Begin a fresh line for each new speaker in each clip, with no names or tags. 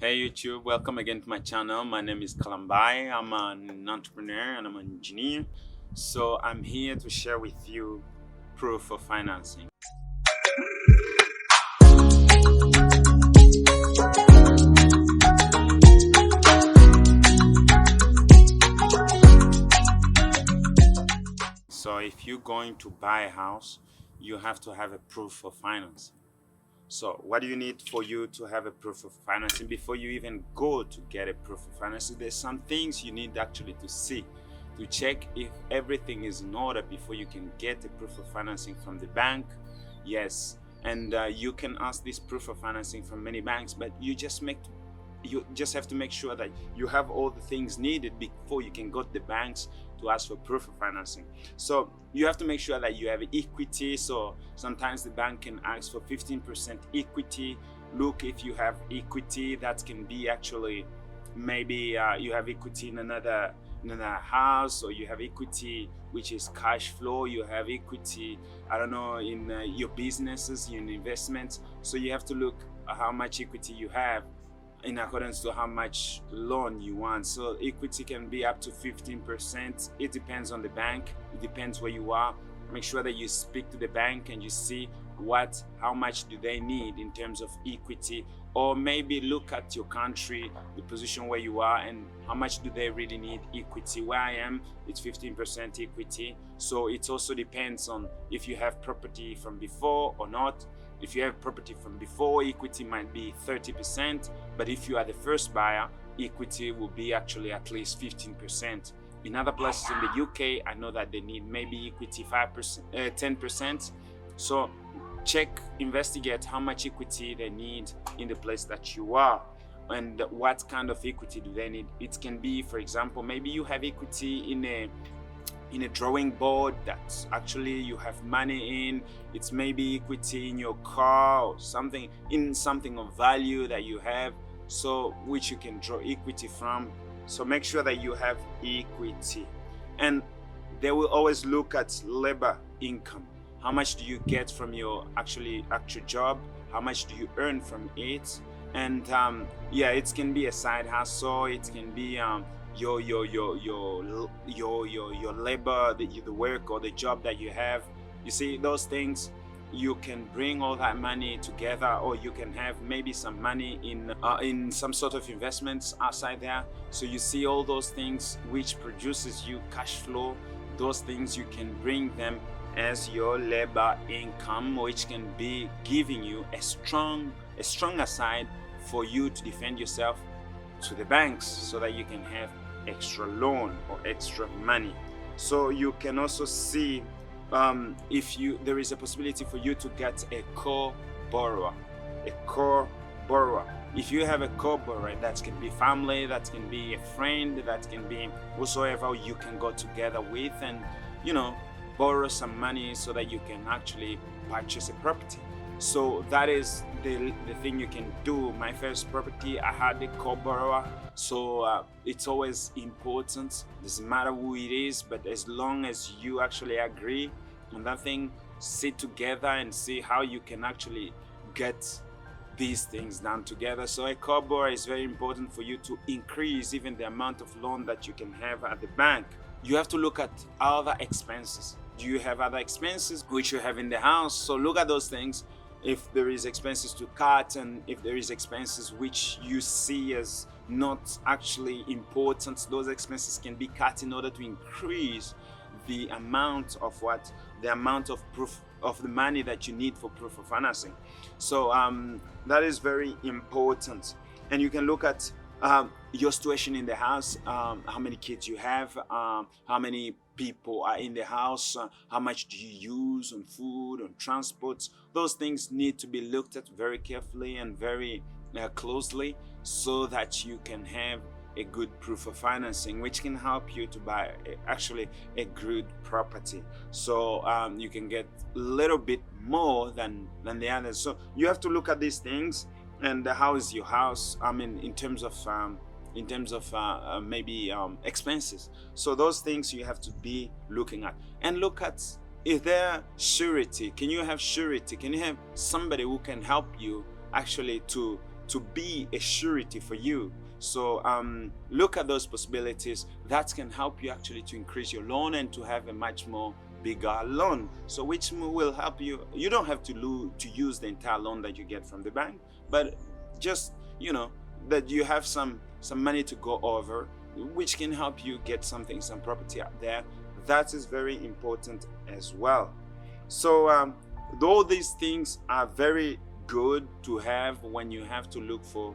Hey YouTube, welcome again to my channel. My name is Kalambai. I'm an entrepreneur and I'm an engineer. So I'm here to share with you proof of financing. So if you're going to buy a house, you have to have a proof of financing. So what do you need for you to have a proof of financing before you even go to get a proof of financing? There's some things you need actually to see, to check if everything is in order before you can get a proof of financing from the bank. Yes, and you can ask this proof of financing from many banks, but you just have to make sure that you have all the things needed before you can go to the banks to ask for proof of financing. So you have to make sure that you have equity. So sometimes the bank can ask for 15% equity. Look if you have equity that can be actually maybe you have equity in another house, or you have equity which is cash flow, you have equity, I don't know, in your businesses, in investments. So you have to look at how much equity you have in accordance to how much loan you want. So equity can be up to 15%. It depends on the bank, it depends where you are. Make sure that you speak to the bank and you see how much do they need in terms of equity, or maybe look at your country, the position where you are, and how much do they really need equity. Where I am, it's 15% equity. So it also depends on if you have property from before or not. If you have property from before, equity might be 30%, but if you are the first buyer, equity will be actually at least 15%. In other places in the UK, I know that they need maybe equity 5%, 10%. So check, investigate how much equity they need in the place that you are, and what kind of equity do they need. It can be, for example, maybe you have equity in a drawing board that actually you have money in. It's maybe equity in your car, or something of value that you have, so which you can draw equity from. So make sure that you have equity. And they will always look at labor income. How much do you get from your actual job? How much do you earn from it? And yeah, it can be a side hustle. It can be your labor, the work or the job that you have. You see, those things, you can bring all that money together, or you can have maybe some money in some sort of investments outside there. So you see all those things which produces you cash flow. Those things you can bring them as your labor income, which can be giving you a strong aside for you to defend yourself to the banks, so that you can have extra loan or extra money. So you can also see if there is a possibility for you to get a co-borrower. If you have a co-borrower, that can be family, that can be a friend, that can be whosoever you can go together with, and borrow some money so that you can actually purchase a property. So that is the thing you can do. My first property, I had a co-borrower. So it's always important, doesn't matter who it is, but as long as you actually agree on that thing, sit together and see how you can actually get these things done together. So a co-borrower is very important for you to increase even the amount of loan that you can have at the bank. You have to look at other expenses. Do you have other expenses which you have in the house? So look at those things. If there is expenses to cut, and if there is expenses which you see as not actually important, those expenses can be cut in order to increase the amount of proof of the money that you need for proof of financing. So that is very important. And you can look at your situation in the house, how many kids you have, how many people are in the house, how much do you use on food, on transport. Those things need to be looked at very carefully and very closely, so that you can have a good proof of financing, which can help you to buy actually a good property. So you can get a little bit more than the others. So you have to look at these things. And how is your house? I mean, in terms of maybe expenses. So those things you have to be looking at. And look at, is there surety? Can you have surety? Can you have somebody who can help you actually to to be a surety for you. So look at those possibilities that can help you actually to increase your loan and to have a much more bigger loan. So which will help you. You don't have to use the entire loan that you get from the bank, but just, you know, that you have some money to go over, which can help you get some property out there. That is very important as well. So all these things are very good to have when you have to look for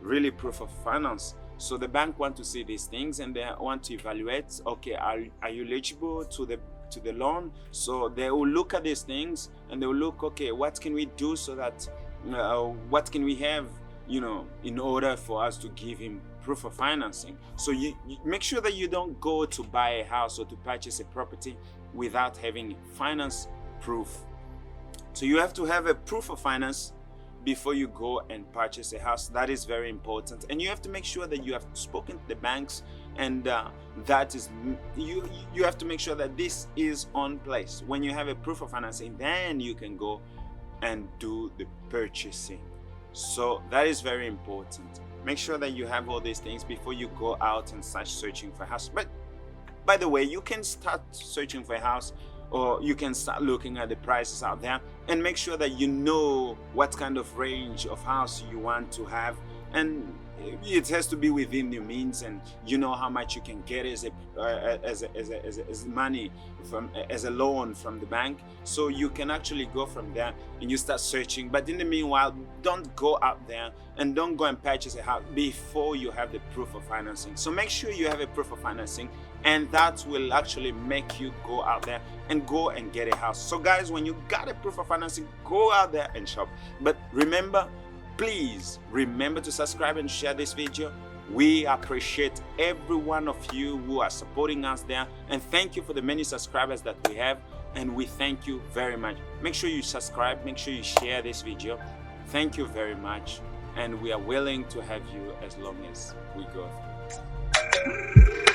really proof of finance. So the bank want to see these things and they want to evaluate, okay, are you eligible to the loan? So they will look at these things and they will look, okay, what can we do so that what can we have, you know, in order for us to give him proof of financing. So you make sure that you don't go to buy a house or to purchase a property without having finance proof. So you have to have a proof of finance before you go and purchase a house. That is very important, and you have to make sure that you have spoken to the banks, and that is you have to make sure that this is on place. When you have a proof of financing, then you can go and do the purchasing. So that is very important. Make sure that you have all these things before you go out and start searching for a house. But by the way, you can start searching for a house, or you can start looking at the prices out there, and make sure that you know what kind of range of house you want to have, and it has to be within your means, and you know how much you can get as money from as a loan from the bank. So you can actually go from there and you start searching. But in the meanwhile, don't go out there and don't go and purchase a house before you have the proof of financing. So make sure you have a proof of financing, and that will actually make you go out there and go and get a house. So guys, when you got a proof of financing, go out there and shop. But remember, please remember to subscribe and share this video. We appreciate every one of you who are supporting us there, and thank you for the many subscribers that we have, and we thank you very much. Make sure you subscribe, make sure you share this video. Thank you very much, and we are willing to have you as long as we go through.